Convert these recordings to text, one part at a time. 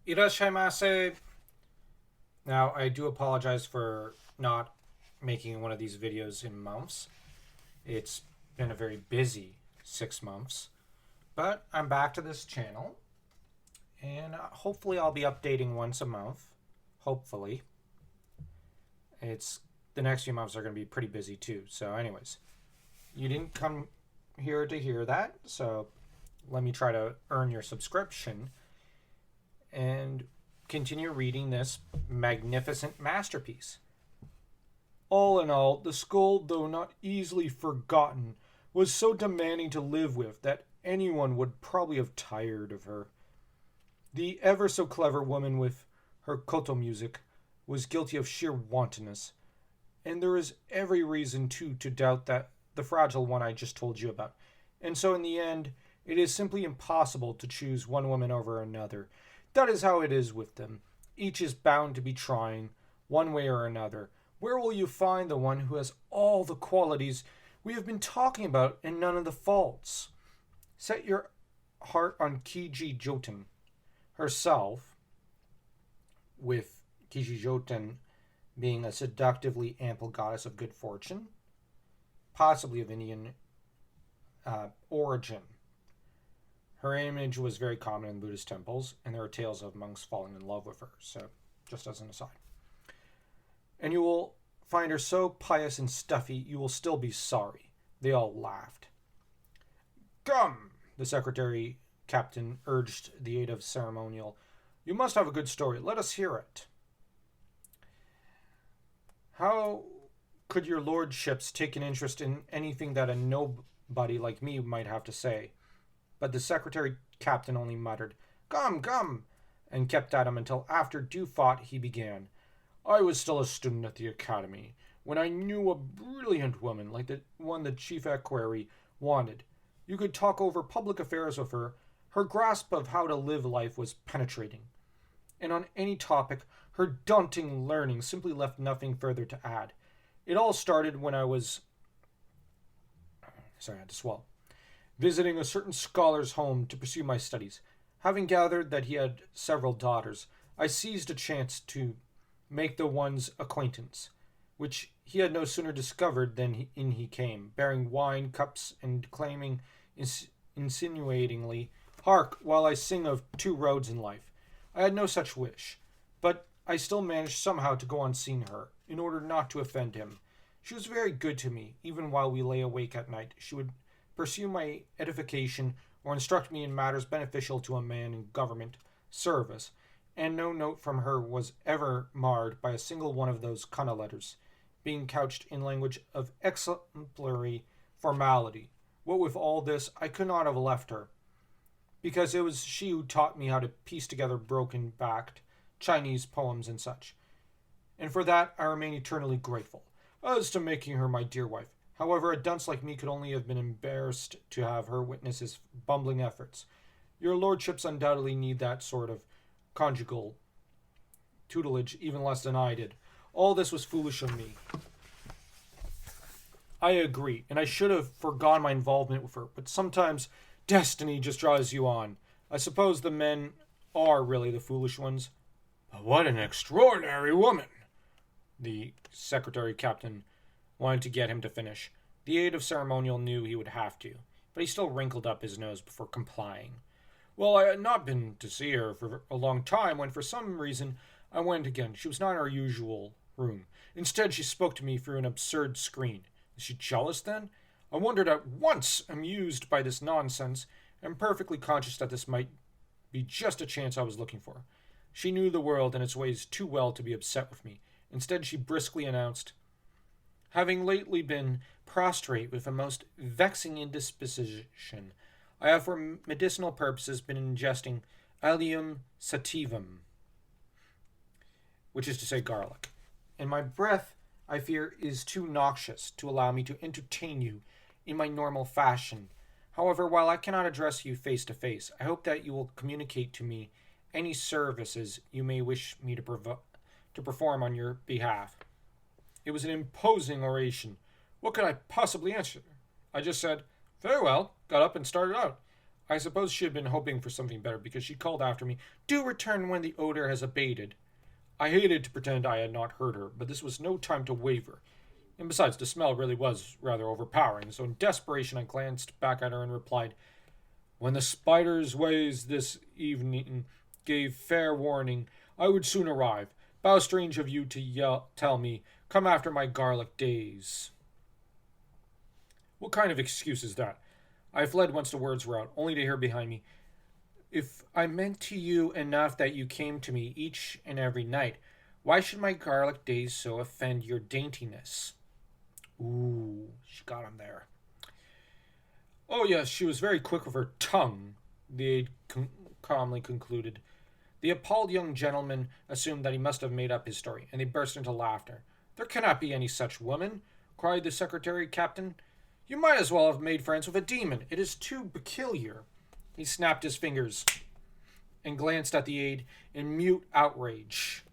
Irashaimase. Now, I do apologize for not making one of these videos in months. It's been a very busy 6 months. But I'm back to this channel. And hopefully I'll be updating once a month. Hopefully. The next few months are going to be pretty busy too. So anyways, you didn't come here to hear that. So let me try to earn your subscription and continue reading this magnificent masterpiece. All in all, the skull, though not easily forgotten, was so demanding to live with that anyone would probably have tired of her. The ever so clever woman with her koto music was guilty of sheer wantonness, and there is every reason too to doubt that the fragile one I just told you about. And so in the end, it is simply impossible to choose one woman over another. That is how it is with them. Each is bound to be trying, one way or another. Where will you find the one who has all the qualities we have been talking about and none of the faults? Set your heart on Kiji Joten herself, with Kiji Joten being a seductively ample goddess of good fortune, possibly of Indian origin. Her image was very common in Buddhist temples, and there are tales of monks falling in love with her, so just as an aside. And you will find her so pious and stuffy, you will still be sorry. They all laughed. Come, the secretary captain urged the aide of ceremonial. You must have a good story. Let us hear it. How could your lordships take an interest in anything that a nobody like me might have to say? But the secretary captain only muttered, Come, come, and kept at him until after due thought he began. I was still a student at the academy when I knew a brilliant woman like the one the chief equerry wanted. You could talk over public affairs with her. Her grasp of how to live life was penetrating. And on any topic, her daunting learning simply left nothing further to add. It all started when I was... Sorry, I had to swallow. Visiting a certain scholar's home to pursue my studies. Having gathered that he had several daughters, I seized a chance to make the one's acquaintance, which he had no sooner discovered than in he came, bearing wine cups and claiming insinuatingly, Hark, while I sing of 2 roads in life. I had no such wish, but I still managed somehow to go on seeing her, in order not to offend him. She was very good to me, even while we lay awake at night. She would pursue my edification or instruct me in matters beneficial to a man in government service, and no note from her was ever marred by a single one of those kana letters, being couched in language of exemplary formality. What with all this, I could not have left her, because it was she who taught me how to piece together broken-backed Chinese poems and such. And for that I remain eternally grateful. As to making her my dear wife, however, a dunce like me could only have been embarrassed to have her witness his bumbling efforts. Your lordships undoubtedly need that sort of conjugal tutelage even less than I did. All this was foolish of me. I agree, and I should have forgone my involvement with her, but sometimes destiny just draws you on. I suppose the men are really the foolish ones. But what an extraordinary woman! The secretary captain wanted to get him to finish. The aide of ceremonial knew he would have to, but he still wrinkled up his nose before complying. Well, I had not been to see her for a long time when for some reason I went again. She was not in our usual room. Instead, she spoke to me through an absurd screen. Is she jealous, then? I wondered at once, amused by this nonsense, and perfectly conscious that this might be just a chance I was looking for. She knew the world and its ways too well to be upset with me. Instead, she briskly announced, Having lately been prostrate with a most vexing indisposition, I have for medicinal purposes been ingesting allium sativum, which is to say garlic, and my breath, I fear, is too noxious to allow me to entertain you in my normal fashion. However, while I cannot address you face to face, I hope that you will communicate to me any services you may wish me to perform on your behalf. It was an imposing oration, What could I possibly answer? I just said, "Very well," got up and started out. I suppose she had been hoping for something better because she called after me, "Do return when the odor has abated." I hated to pretend I had not heard her, but this was no time to waver. And besides, the smell really was rather overpowering, so in desperation I glanced back at her and replied, "When the spider's ways this evening gave fair warning, I would soon arrive. Bow strange of you to tell me, come after my garlic days." What kind of excuse is that? I fled once the words were out, only to hear behind me, "If I meant to you enough that you came to me each and every night, why should my garlic days so offend your daintiness?" Ooh, she got him there. "Oh, yes, she was very quick with her tongue," the aide calmly concluded. The appalled young gentleman assumed that he must have made up his story, and they burst into laughter. "There cannot be any such woman," cried the secretary captain. "You might as well have made friends with a demon. It is too peculiar." He snapped his fingers and glanced at the aide in mute outrage.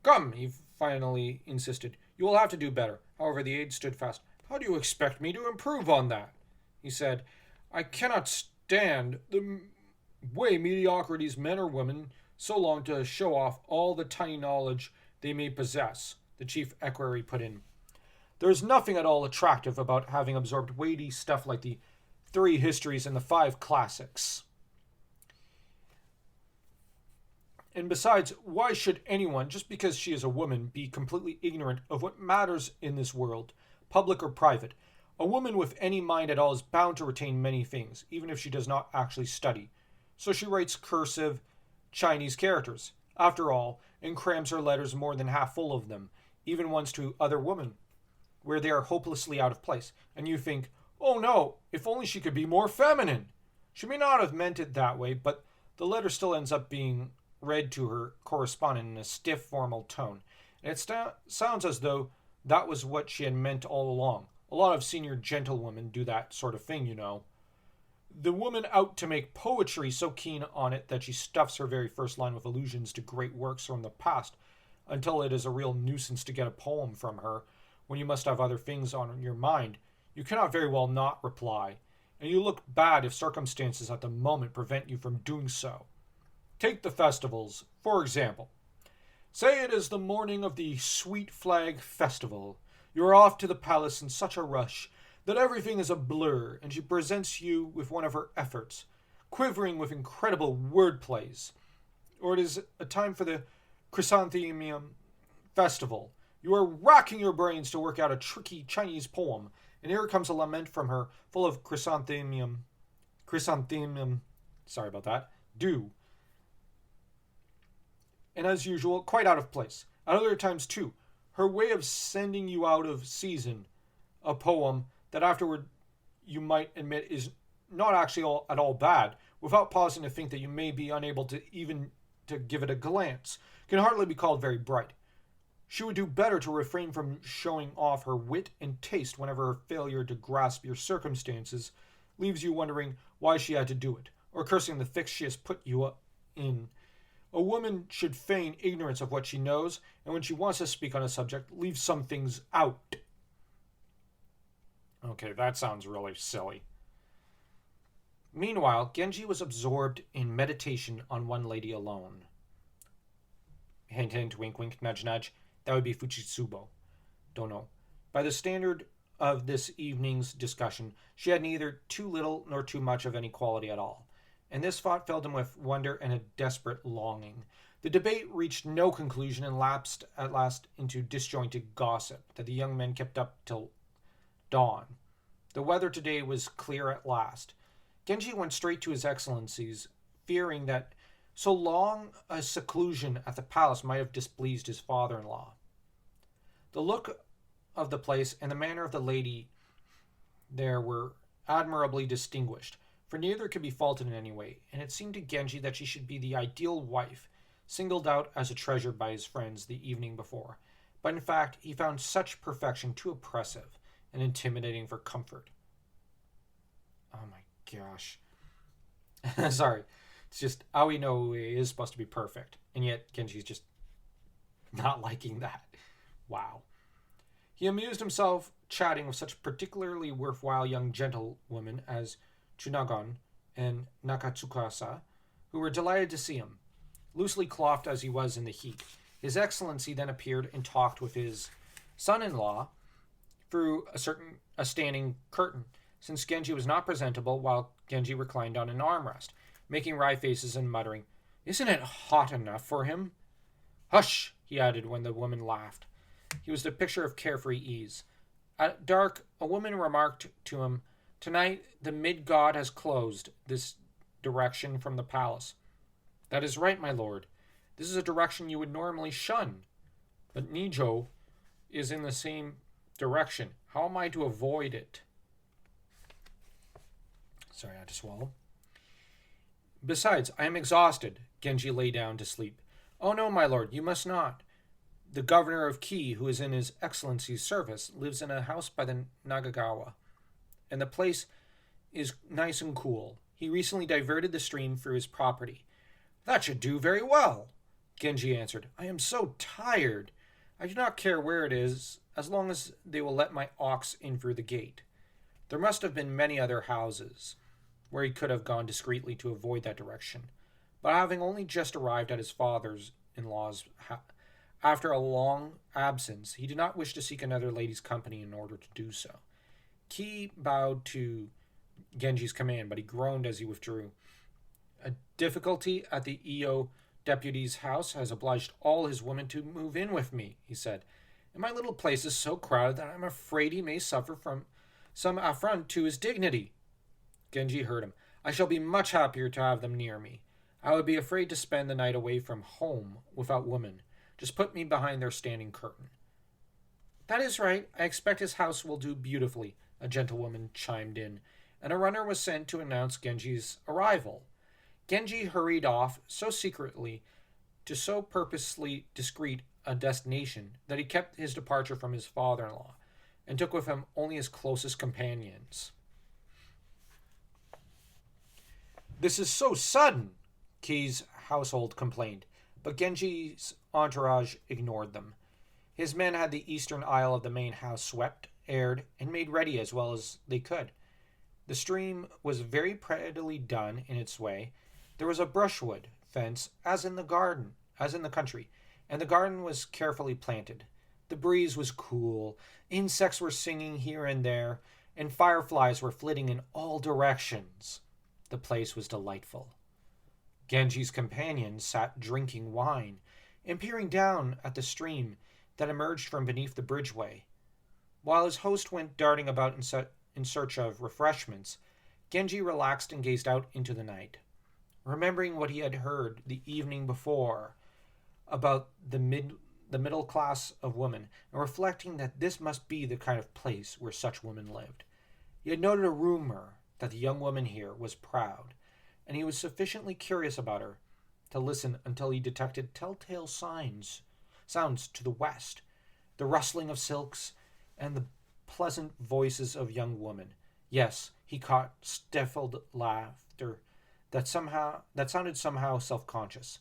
"Come," he finally insisted. "You will have to do better." However, the aide stood fast. "How do you expect me to improve on that?" he said. "I cannot stand the way mediocrities, men or women, so long to show off all the tiny knowledge they may possess," the chief equerry put in. "There is nothing at all attractive about having absorbed weighty stuff like the 3 histories and the 5 classics. And besides, why should anyone, just because she is a woman, be completely ignorant of what matters in this world, public or private? A woman with any mind at all is bound to retain many things, even if she does not actually study. So she writes cursive Chinese characters, after all, and crams her letters more than half full of them, even ones to other women, where they are hopelessly out of place. And you think, oh no, if only she could be more feminine. She may not have meant it that way, but the letter still ends up being read to her correspondent in a stiff, formal tone. And it sounds as though that was what she had meant all along. A lot of senior gentlewomen do that sort of thing, you know. The woman out to make poetry so keen on it that she stuffs her very first line with allusions to great works from the past, until it is a real nuisance to get a poem from her, when you must have other things on your mind. You cannot very well not reply, and you look bad if circumstances at the moment prevent you from doing so. Take the festivals, for example. Say it is the morning of the Sweet Flag Festival. You are off to the palace in such a rush that everything is a blur, and she presents you with one of her efforts, quivering with incredible word plays. Or it is a time for the Chrysanthemum Festival. You are racking your brains to work out a tricky Chinese poem, and here comes a lament from her, full of chrysanthemum, sorry about that, dew. And as usual, quite out of place. At other times, too, her way of sending you out of season a poem that afterward you might admit is not actually at all bad, without pausing to think that you may be unable to even to give it a glance, can hardly be called very bright. She would do better to refrain from showing off her wit and taste whenever her failure to grasp your circumstances leaves you wondering why she had to do it, or cursing the fix she has put you in. A woman should feign ignorance of what she knows, and when she wants to speak on a subject, leave some things out. Okay, that sounds really silly. Meanwhile, Genji was absorbed in meditation on one lady alone. Hint, hint, wink, wink, nudge, nudge. That would be Fujitsubo. Don't know. By the standard of this evening's discussion, she had neither too little nor too much of any quality at all. And this thought filled him with wonder and a desperate longing. The debate reached no conclusion and lapsed at last into disjointed gossip that the young men kept up till dawn. The weather today was clear at last. Genji went straight to his excellencies, fearing that so long a seclusion at the palace might have displeased his father-in-law. The look of the place and the manner of the lady there were admirably distinguished, for neither could be faulted in any way, and it seemed to Genji that she should be the ideal wife, singled out as a treasure by his friends the evening before. But in fact, he found such perfection too oppressive and intimidating for comfort. Oh my gosh. Sorry. It's just Aoi no Ue is supposed to be perfect, and yet Genji's just not liking that. Wow. He amused himself chatting with such particularly worthwhile young gentlewomen as Chunagon and Nakatsukasa, who were delighted to see him. Loosely clothed as he was in the heat, His Excellency then appeared and talked with his son-in-law through a standing curtain, since Genji was not presentable while Genji reclined on an armrest, making wry faces and muttering, "Isn't it hot enough for him?" "Hush!" he added when the woman laughed. He was the picture of carefree ease. At dark, a woman remarked to him, "Tonight the mid-god has closed this direction from the palace." "That is right, my lord. This is a direction you would normally shun. But Nijo is in the same direction. How am I to avoid it?" Sorry, I had to swallow. "Besides, I am exhausted." Genji lay down to sleep. "Oh no, my lord, you must not. The governor of Ki, who is in his Excellency's service, lives in a house by the Nagagawa, and the place is nice and cool. He recently diverted the stream through his property." "That should do very well," Genji answered. "I am so tired. I do not care where it is, as long as they will let my ox in through the gate." There must have been many other houses where he could have gone discreetly to avoid that direction, but having only just arrived at his father's-in-law's after a long absence, he did not wish to seek another lady's company in order to do so. Ki bowed to Genji's command, but he groaned as he withdrew. "A difficulty at the EO deputy's house has obliged all his women to move in with me," he said, "and my little place is so crowded that I am afraid he may suffer from some affront to his dignity." Genji heard him. "I shall be much happier to have them near me. I would be afraid to spend the night away from home without women. Just put me behind their standing curtain." "That is right. I expect his house will do beautifully," a gentlewoman chimed in, and a runner was sent to announce Genji's arrival. Genji hurried off so secretly to so purposely discreet a destination that he kept his departure from his father-in-law, and took with him only his closest companions. "This is so sudden," Ki's household complained, but Genji's entourage ignored them. His men had the eastern aisle of the main house swept, aired, and made ready as well as they could. The stream was very prettily done in its way. There was a brushwood fence, as in the country, and the garden was carefully planted. The breeze was cool, insects were singing here and there, and fireflies were flitting in all directions. The place was delightful. Genji's companions sat drinking wine and peering down at the stream that emerged from beneath the bridgeway. While his host went darting about in search of refreshments, Genji relaxed and gazed out into the night. Remembering what he had heard the evening before about the middle class of women, and reflecting that this must be the kind of place where such women lived. He had noted a rumor that the young woman here was proud, and he was sufficiently curious about her to listen until he detected telltale sounds to the west, the rustling of silks, and the pleasant voices of young women. Yes, he caught stifled laughter that sounded somehow self-conscious.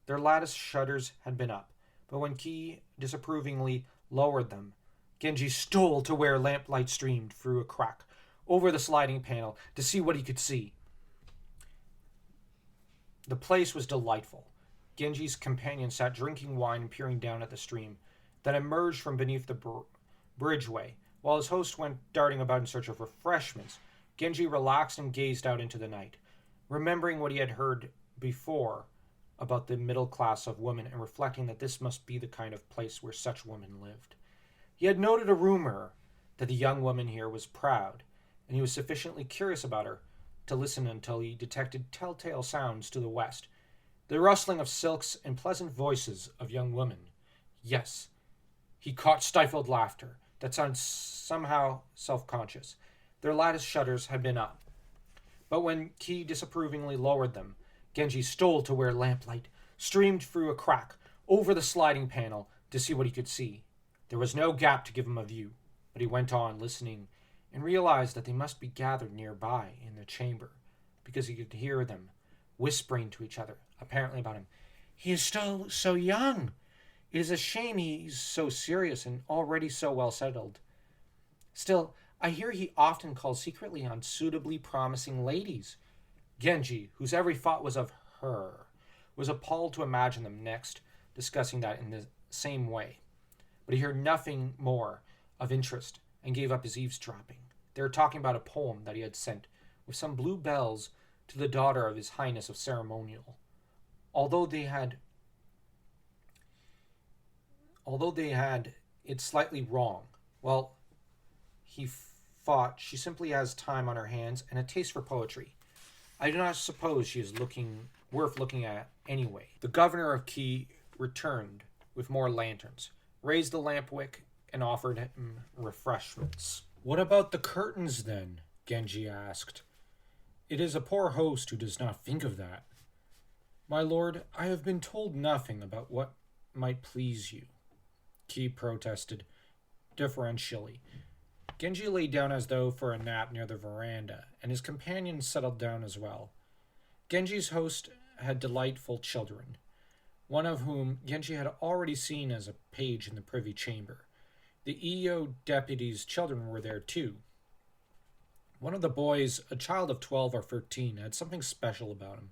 Their lattice shutters had been up, but when Ki disapprovingly lowered them, Genji stole to where lamplight streamed through a crack over the sliding panel to see what he could see. The place was delightful. Genji's companion sat drinking wine and peering down at the stream that emerged from beneath the bridgeway, while his host went darting about in search of refreshments. Genji relaxed and gazed out into the night, remembering what he had heard before about the middle class of women and reflecting that this must be the kind of place where such women lived. He had noted a rumor that the young woman here was proud, and he was sufficiently curious about her to listen until he detected telltale sounds to the west, the rustling of silks and pleasant voices of young women. Yes, he caught stifled laughter that sounded somehow self-conscious. Their lattice shutters had been up, but when Ki disapprovingly lowered them, Genji stole to where lamplight streamed through a crack over the sliding panel to see what he could see. There was no gap to give him a view, but he went on listening and realized that they must be gathered nearby in the chamber, because he could hear them whispering to each other, apparently about him. "He is still so young. It is a shame he's so serious and already so well settled. Still, I hear he often calls secretly on suitably promising ladies. Genji, whose every thought was of her, was appalled to imagine them next discussing that in the same way. But he heard nothing more of interest and gave up his eavesdropping. They were talking about a poem that he had sent with some blue bells to the daughter of His Highness of Ceremonial. Although they had although they had it slightly wrong, well, he thought she simply has time on her hands and a taste for poetry. I do not suppose she is worth looking at anyway. The governor of Key returned with more lanterns, raised the lamp wick, and offered him refreshments. What about the curtains, then? Genji asked. It is a poor host who does not think of that. My lord, I have been told nothing about what might please you, Key protested deferentially. Genji lay down as though for a nap near the veranda, and his companions settled down as well. Genji's host had delightful children, one of whom Genji had already seen as a page in the privy chamber. The EO deputy's children were there too. One of the boys, a child of 12 or 13, had something special about him.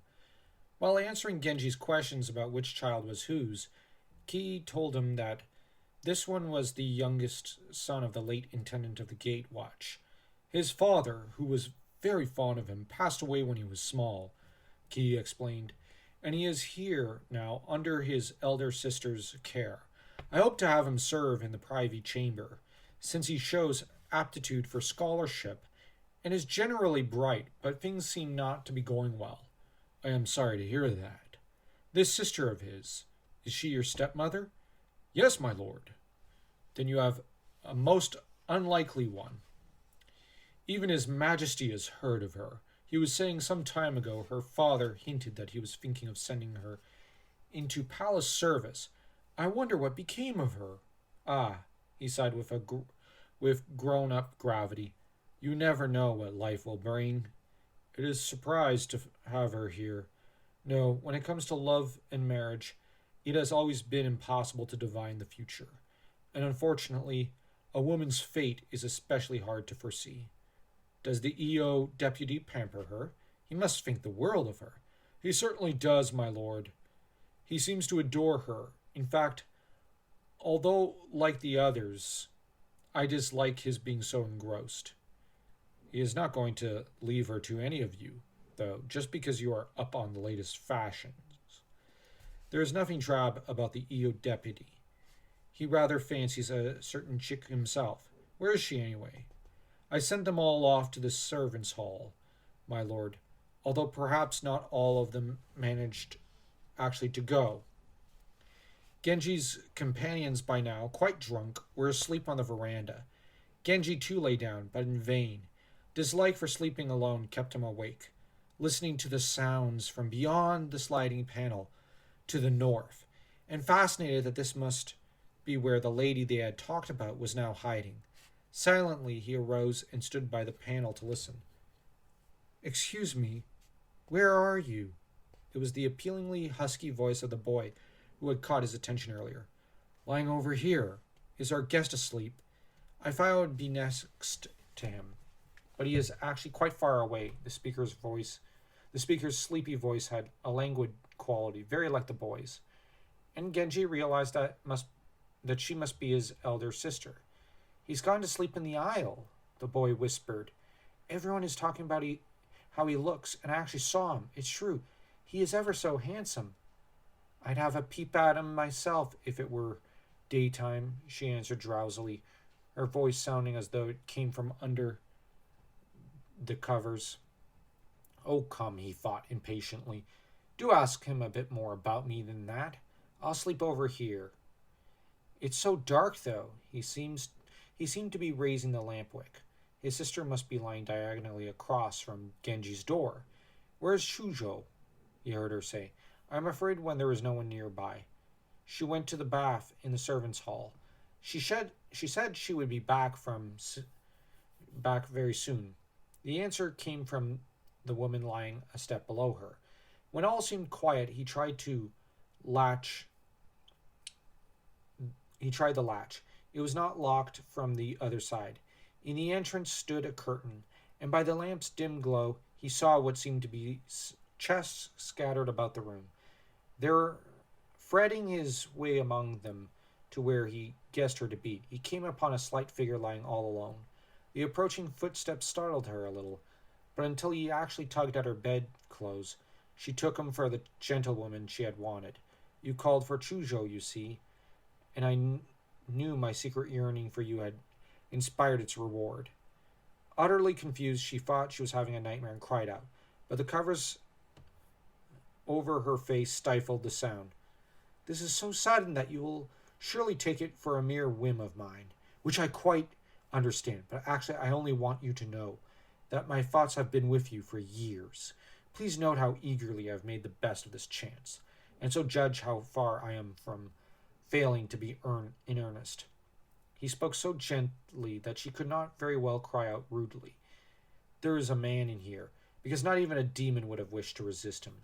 While answering Genji's questions about which child was whose, Ki told him that this one was the youngest son of the late intendant of the Gate Watch. His father, who was very fond of him, passed away when he was small, Ki explained, and he is here now under his elder sister's care. I hope to have him serve in the privy chamber, since he shows aptitude for scholarship and is generally bright, but things seem not to be going well. I am sorry to hear that. This sister of his, is she your stepmother? Yes, my lord. Then you have a most unlikely one. Even His Majesty has heard of her. He was saying some time ago her father hinted that he was thinking of sending her into palace service. I wonder what became of her. Ah, he sighed with grown-up gravity. You never know what life will bring. It is surprised to have her here. No, when it comes to love and marriage, it has always been impossible to divine the future. And unfortunately, a woman's fate is especially hard to foresee. Does the EO deputy pamper her? He must think the world of her. He certainly does, my lord. He seems to adore her. In fact, although, like the others, I dislike his being so engrossed. He is not going to leave her to any of you, though, just because you are up on the latest fashions. There is nothing drab about the EO deputy. He rather fancies a certain chick himself. Where is she, anyway? I sent them all off to the servants' hall, my lord, although perhaps not all of them managed actually to go. Genji's companions, by now, quite drunk, were asleep on the veranda. Genji too lay down, but in vain. Dislike for sleeping alone kept him awake, listening to the sounds from beyond the sliding panel to the north, and fascinated that this must be where the lady they had talked about was now hiding. Silently he arose and stood by the panel to listen. Excuse me, where are you? It was the appealingly husky voice of the boy who had caught his attention earlier. Lying over here. Is our guest asleep? I thought I would be next to him, but he is actually quite far away. The speaker's sleepy voice had a languid quality, very like the boy's. And Genji realized that she must be his elder sister. He's gone to sleep in the aisle, the boy whispered. Everyone is talking about how he looks, and I actually saw him. It's true. He is ever so handsome. I'd have a peep at him myself if it were daytime, she answered drowsily, her voice sounding as though it came from under the covers. Oh, come, he thought impatiently. Do ask him a bit more about me than that. I'll sleep over here. It's so dark, though. He seemed to be raising the lamp wick. His sister must be lying diagonally across from Genji's door. Where's Shujo? He heard her say. I'm afraid when there was no one nearby. She went to the bath in the servants' hall. She said she would be back very soon. The answer came from the woman lying a step below her. When all seemed quiet, he tried to latch He tried the latch. It was not locked from the other side. In the entrance stood a curtain, and by the lamp's dim glow he saw what seemed to be chests scattered about the room. There, threading his way among them to where he guessed her to be, he came upon a slight figure lying all alone. The approaching footsteps startled her a little, but until he actually tugged at her bedclothes, she took him for the gentlewoman she had wanted. You called for Chujo, you see, and knew my secret yearning for you had inspired its reward. Utterly confused, she thought she was having a nightmare and cried out, but the covers over her face stifled the sound. This is so sudden that you will surely take it for a mere whim of mine, which I quite understand, but actually I only want you to know that my thoughts have been with you for years. Please note how eagerly I have made the best of this chance, and so judge how far I am from failing to be in earnest. He spoke so gently that she could not very well cry out rudely. There is a man in here, because not even a demon would have wished to resist him.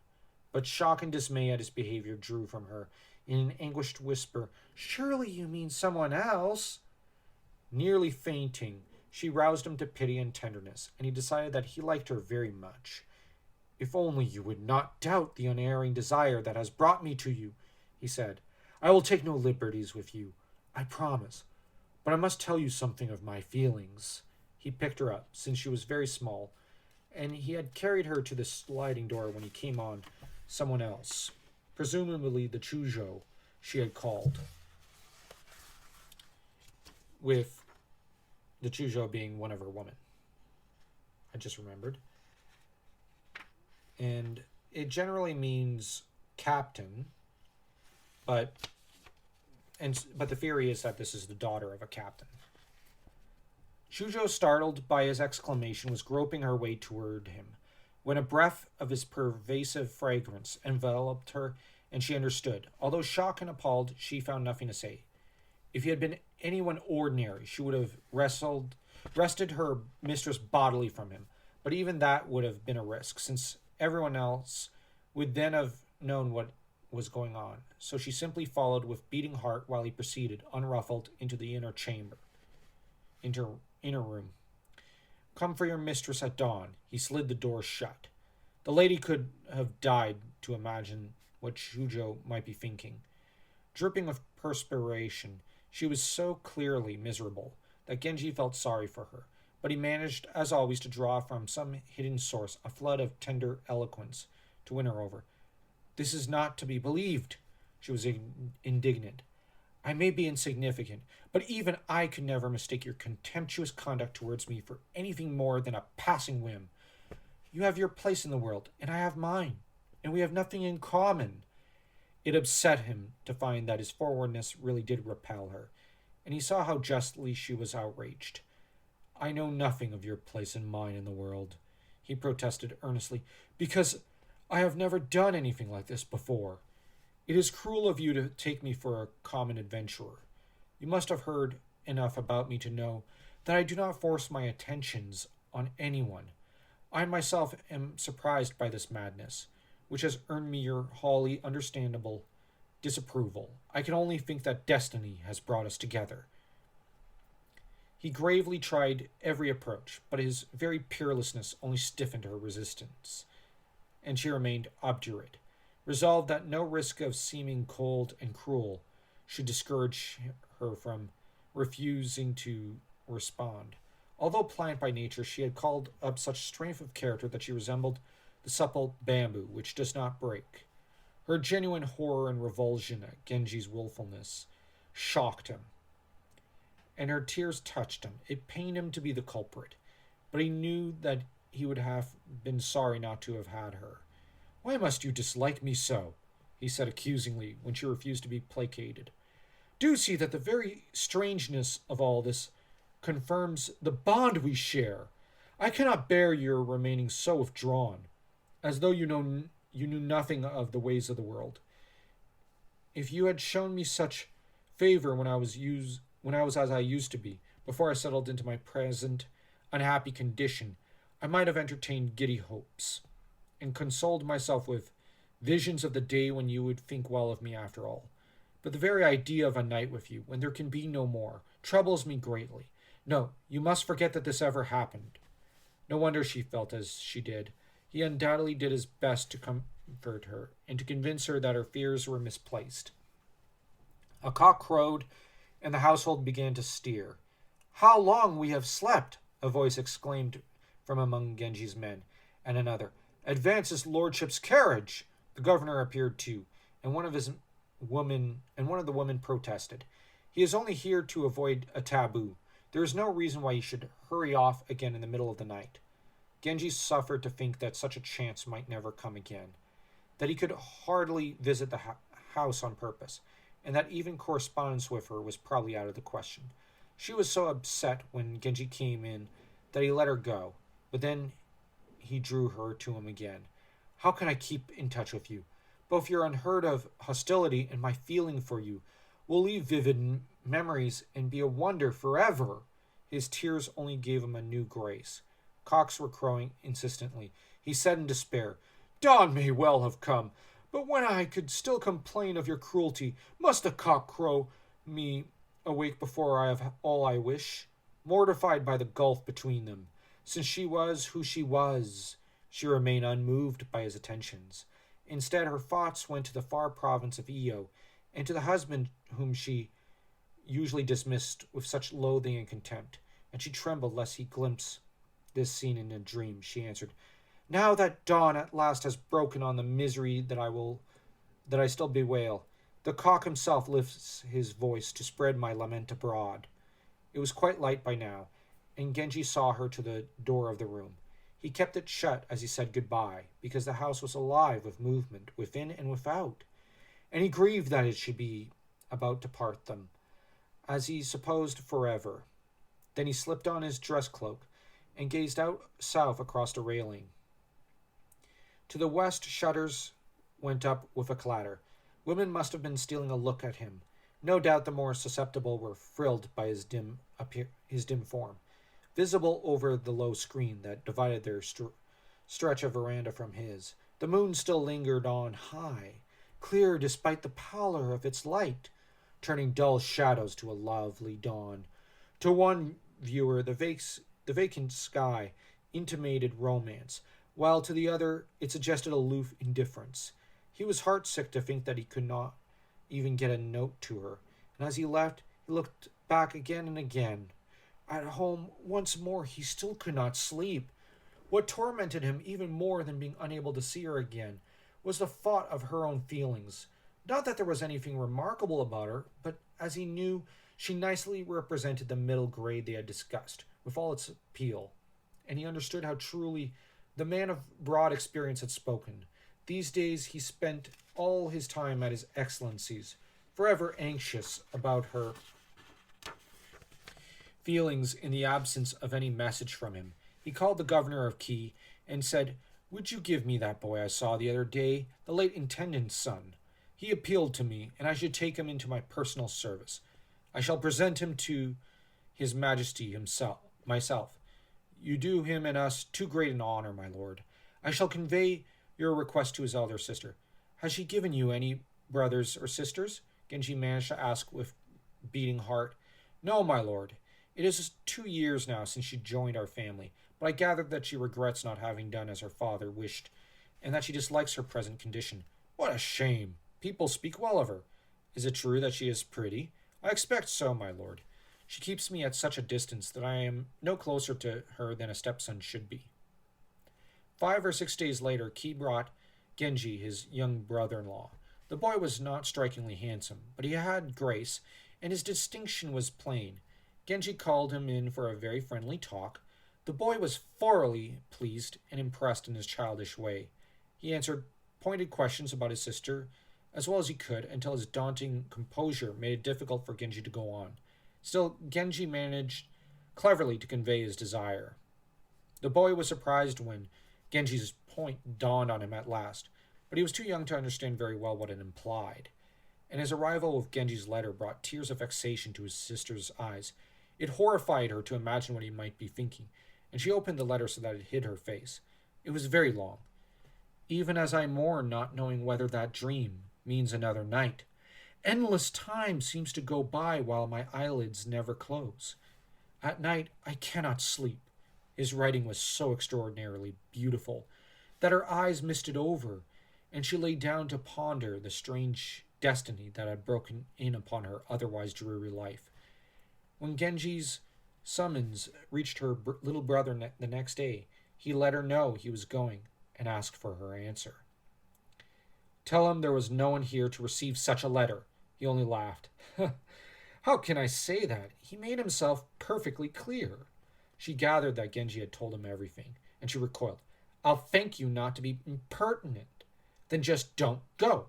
But shock and dismay at his behavior drew from her, in an anguished whisper, "Surely you mean someone else?" Nearly fainting, she roused him to pity and tenderness, and he decided that he liked her very much. "If only you would not doubt the unerring desire that has brought me to you," he said. "I will take no liberties with you, I promise. But I must tell you something of my feelings." He picked her up, since she was very small, and he had carried her to the sliding door when he came on someone else, presumably the Chujo she had called, with the Chujo being one of her women. I just remembered. And it generally means captain, but the theory is that this is the daughter of a captain. Chujo, startled by his exclamation, was groping her way toward him, when a breath of his pervasive fragrance enveloped her, and she understood. Although shocked and appalled, she found nothing to say. If he had been anyone ordinary, she would have wrested her mistress bodily from him, but even that would have been a risk, since everyone else would then have known what was going on. So she simply followed with beating heart while he proceeded, unruffled, into the inner room. "Come for your mistress at dawn." He slid the door shut. The lady could have died to imagine what Chujo might be thinking. Dripping with perspiration, she was so clearly miserable that Genji felt sorry for her, but he managed, as always, to draw from some hidden source a flood of tender eloquence to win her over. "This is not to be believed," she was indignant. "I may be insignificant, but even I could never mistake your contemptuous conduct towards me for anything more than a passing whim. You have your place in the world, and I have mine, and we have nothing in common." It upset him to find that his forwardness really did repel her, and he saw how justly she was outraged. "I know nothing of your place and mine in the world," he protested earnestly, "because I have never done anything like this before. It is cruel of you to take me for a common adventurer. You must have heard enough about me to know that I do not force my attentions on anyone. I myself am surprised by this madness, which has earned me your wholly understandable disapproval. I can only think that destiny has brought us together." He gravely tried every approach, but his very peerlessness only stiffened her resistance, and she remained obdurate, resolved that no risk of seeming cold and cruel should discourage her from refusing to respond. Although pliant by nature, she had called up such strength of character that she resembled the supple bamboo which does not break. Her genuine horror and revulsion at Genji's willfulness shocked him, and her tears touched him. It pained him to be the culprit, but he knew that he would have been sorry not to have had her. "Why must you dislike me so?" he said accusingly when she refused to be placated. "Do see that the very strangeness of all this confirms the bond we share. I cannot bear your remaining so withdrawn, as though you knew nothing of the ways of the world. If you had shown me such favor when I was as I used to be, before I settled into my present unhappy condition, I might have entertained giddy hopes, and consoled myself with visions of the day when you would think well of me after all. but the very idea of a night with you, when there can be no more, troubles me greatly. No, you must forget that this ever happened." No wonder she felt as she did. He undoubtedly did his best to comfort her, and to convince her that her fears were misplaced. A cock crowed, and the household began to stir. "How long we have slept!" a voice exclaimed from among Genji's men, and another, "Advance his lordship's carriage!" The governor appeared too, and one of the women protested. "He is only here to avoid a taboo. There is no reason why he should hurry off again in the middle of the night." Genji suffered to think that such a chance might never come again, that he could hardly visit the house on purpose, and that even correspondence with her was probably out of the question. She was so upset when Genji came in that he let her go, but then he drew her to him again. "How can I keep in touch with you? Both your unheard of hostility and my feeling for you will leave vivid memories and be a wonder forever." His tears only gave him a new grace. Cocks were crowing insistently. He said in despair, "Dawn may well have come, but when I could still complain of your cruelty, must a cock crow me awake before I have all I wish?" Mortified by the gulf between them, since she was who she was, she remained unmoved by his attentions. Instead, her thoughts went to the far province of Iyo, and to the husband whom she usually dismissed with such loathing and contempt, and she trembled lest he glimpse this scene in a dream. She answered, "Now that dawn at last has broken on the misery that I still bewail, the cock himself lifts his voice to spread my lament abroad." It was quite light by now, and Genji saw her to the door of the room. He kept it shut as he said goodbye, because the house was alive with movement within and without, and he grieved that it should be about to part them, as he supposed forever. Then he slipped on his dress cloak, and gazed out south across the railing. To the west, shutters went up with a clatter. Women must have been stealing a look at him. No doubt the more susceptible were thrilled by his dim form, visible over the low screen that divided their stretch of veranda from his. The moon still lingered on high, clear despite the pallor of its light, turning dull shadows to a lovely dawn. To one viewer, the vacant sky intimated romance, while to the other it suggested aloof indifference. He was heartsick to think that he could not even get a note to her, and as he left, he looked back again and again. At home once more, he still could not sleep. What tormented him even more than being unable to see her again was the thought of her own feelings. Not that there was anything remarkable about her, but as he knew, she nicely represented the middle grade they had discussed, with all its appeal, and he understood how truly the man of broad experience had spoken. These days he spent all his time at his excellency's, forever anxious about her feelings in the absence of any message from him. He called the governor of Key and said, "Would you give me that boy I saw the other day, the late intendant's son? He appealed to me, and I should take him into my personal service. I shall present him to his majesty myself. You do him and us too great an honor, my lord. I shall convey your request to his elder sister. Has she given you any brothers or sisters?" Genji managed to ask with beating heart. "No, my lord. It is 2 years now since she joined our family, but I gathered that she regrets not having done as her father wished, and that she dislikes her present condition." "What a shame! People speak well of her. Is it true that she is pretty?" "I expect so, my lord. She keeps me at such a distance that I am no closer to her than a stepson should be." 5 or 6 days later, Ki brought Genji his young brother-in-law. The boy was not strikingly handsome, but he had grace, and his distinction was plain. Genji called him in for a very friendly talk. The boy was thoroughly pleased and impressed in his childish way. He answered pointed questions about his sister as well as he could, until his daunting composure made it difficult for Genji to go on. Still, Genji managed cleverly to convey his desire. The boy was surprised when Genji's point dawned on him at last, but he was too young to understand very well what it implied, and his arrival with Genji's letter brought tears of vexation to his sister's eyes. It horrified her to imagine what he might be thinking, and she opened the letter so that it hid her face. It was very long. "Even as I mourn, not knowing whether that dream means another night, Endless time seems to go by while my eyelids never close. At night I cannot sleep. His writing was so extraordinarily beautiful that her eyes misted over, and she lay down to ponder the strange destiny that had broken in upon her otherwise dreary life. When Genji's summons reached her little brother the next day, he let her know he was going and asked for her answer. Tell him there was no one here to receive such a letter. He only laughed. How can I say that? He made himself perfectly clear. She gathered that Genji had told him everything, and she recoiled. I'll thank you not to be impertinent. Then just don't go.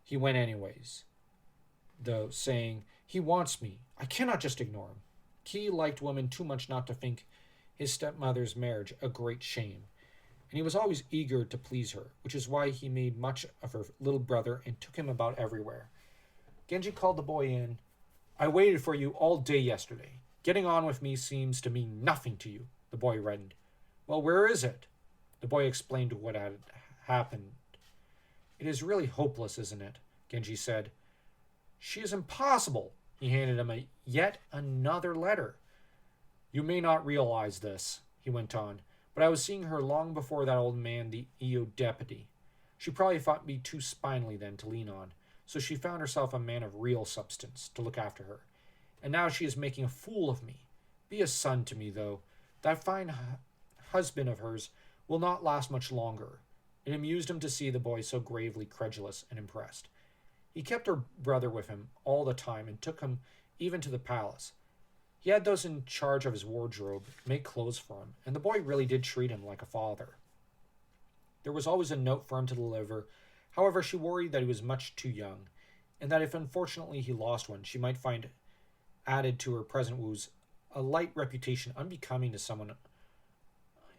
He went anyways, though, saying, he wants me. I cannot just ignore him. Key liked women too much not to think his stepmother's marriage a great shame, and he was always eager to please her, which is why he made much of her little brother and took him about everywhere. Genji called the boy in. I waited for you all day yesterday. Getting on with me seems to mean nothing to you. The boy reddened. Well, where is it? The boy explained what had happened. It is really hopeless, isn't it? Genji said. She is impossible. He handed him yet another letter. You may not realize this, he went on, but I was seeing her long before that old man, the EO deputy. She probably thought me too spinely then to lean on, so she found herself a man of real substance to look after her. And now she is making a fool of me. Be a son to me, though. That fine husband of hers will not last much longer. It amused him to see the boy so gravely credulous and impressed. He kept her brother with him all the time and took him even to the palace. He had those in charge of his wardrobe make clothes for him, and the boy really did treat him like a father. There was always a note for him to deliver. However, she worried that he was much too young, and that if unfortunately he lost one, she might find added to her present woes a light reputation unbecoming to someone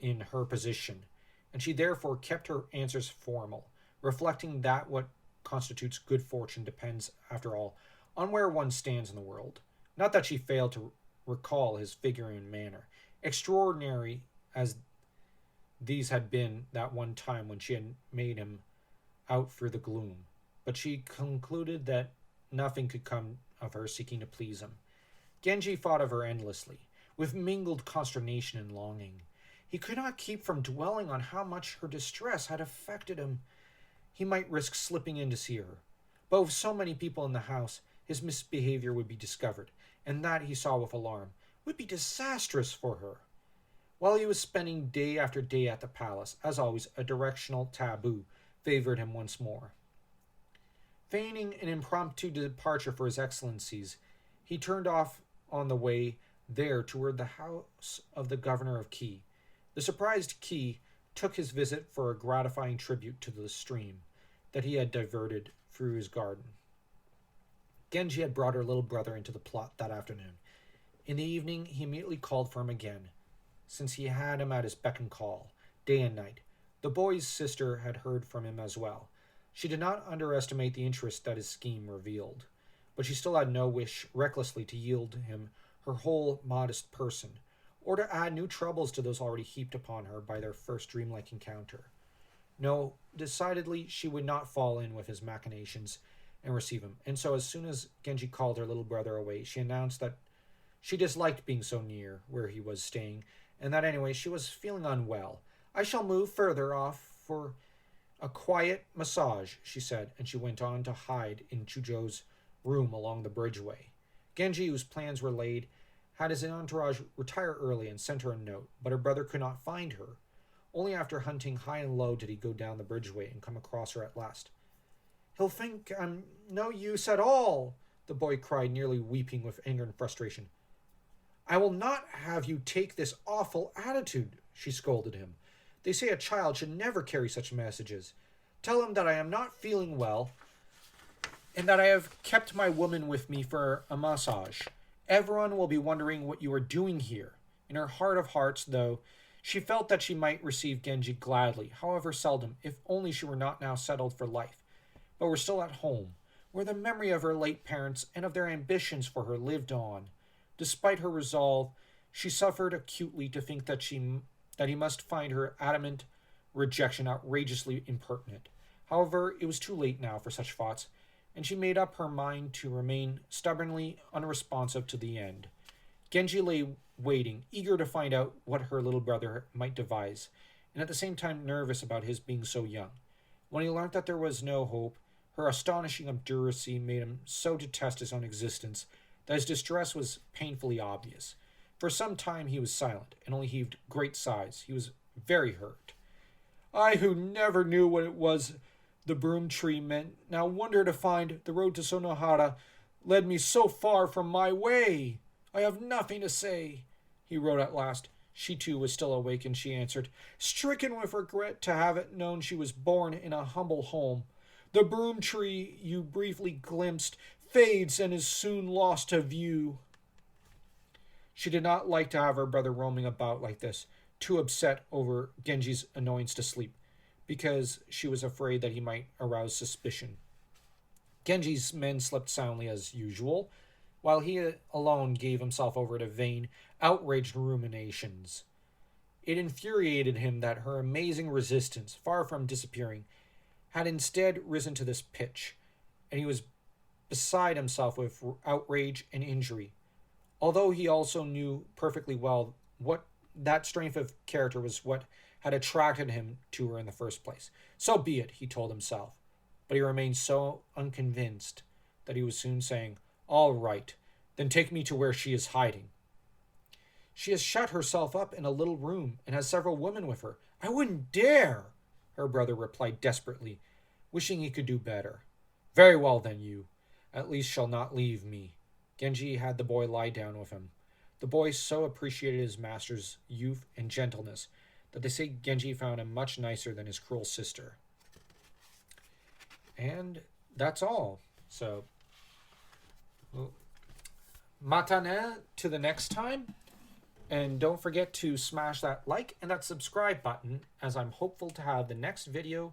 in her position, and she therefore kept her answers formal, reflecting that what constitutes good fortune depends, after all, on where one stands in the world. Not that she failed to recall his figure and manner, extraordinary as these had been that one time when she had made him out through the gloom, but she concluded that nothing could come of her seeking to please him. Genji thought of her endlessly, with mingled consternation and longing. He could not keep from dwelling on how much her distress had affected him. He might risk slipping in to see her, but with so many people in the house, his misbehavior would be discovered, and that, he saw with alarm, would be disastrous for her. While he was spending day after day at the palace, as always, a directional taboo favored him once more. Feigning an impromptu departure for his excellencies, he turned off on the way there toward the house of the governor of Key. The surprised Key took his visit for a gratifying tribute to the stream that he had diverted through his garden. Genji had brought her little brother into the plot that afternoon. In the evening, he immediately called for him again, since he had him at his beck and call, day and night. The boy's sister had heard from him as well. She did not underestimate the interest that his scheme revealed, but she still had no wish recklessly to yield him her whole modest person, or to add new troubles to those already heaped upon her by their first dreamlike encounter. No, decidedly she would not fall in with his machinations and receive him, and so as soon as Genji called her little brother away, she announced that she disliked being so near where he was staying, and that anyway she was feeling unwell. I shall move further off for a quiet massage, she said, and she went on to hide in Chuzhou's room along the bridgeway. Genji, whose plans were laid, had his entourage retire early and sent her a note, but her brother could not find her. Only after hunting high and low did he go down the bridgeway and come across her at last. He'll think I'm no use at all, the boy cried, nearly weeping with anger and frustration. I will not have you take this awful attitude, she scolded him. They say a child should never carry such messages. Tell him that I am not feeling well, and that I have kept my woman with me for a massage. Everyone will be wondering what you are doing here. In her heart of hearts, though, she felt that she might receive Genji gladly, however seldom, if only she were not now settled for life, but were still at home, where the memory of her late parents and of their ambitions for her lived on. Despite her resolve, she suffered acutely to think that he must find her adamant rejection outrageously impertinent. However, it was too late now for such thoughts, and she made up her mind to remain stubbornly unresponsive to the end. Genji lay waiting, eager to find out what her little brother might devise, and at the same time nervous about his being so young. When he learnt that there was no hope, her astonishing obduracy made him so detest his own existence that his distress was painfully obvious. For some time he was silent, and only heaved great sighs. He was very hurt. I, who never knew what it was the broom tree meant, now wonder to find the road to Sonohara led me so far from my way. I have nothing to say, he wrote at last. She too was still awake, and she answered, stricken with regret to have it known she was born in a humble home. The broom tree you briefly glimpsed fades and is soon lost to view. She did not like to have her brother roaming about like this, too upset over Genji's annoyance to sleep, because she was afraid that he might arouse suspicion. Genji's men slept soundly as usual, while he alone gave himself over to vain, outraged ruminations. It infuriated him that her amazing resistance, far from disappearing, had instead risen to this pitch, and he was beside himself with outrage and injury, although he also knew perfectly well what that strength of character was what had attracted him to her in the first place. So be it, he told himself, but he remained so unconvinced that he was soon saying, all right, then take me to where she is hiding. She has shut herself up in a little room and has several women with her. I wouldn't dare, her brother replied desperately, wishing he could do better. Very well then, you at least shall not leave me. Genji had the boy lie down with him. The boy so appreciated his master's youth and gentleness that they say Genji found him much nicer than his cruel sister. And that's all. So, matane to the next time. And don't forget to smash that like and that subscribe button, as I'm hopeful to have the next video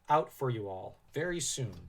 out for you all very soon.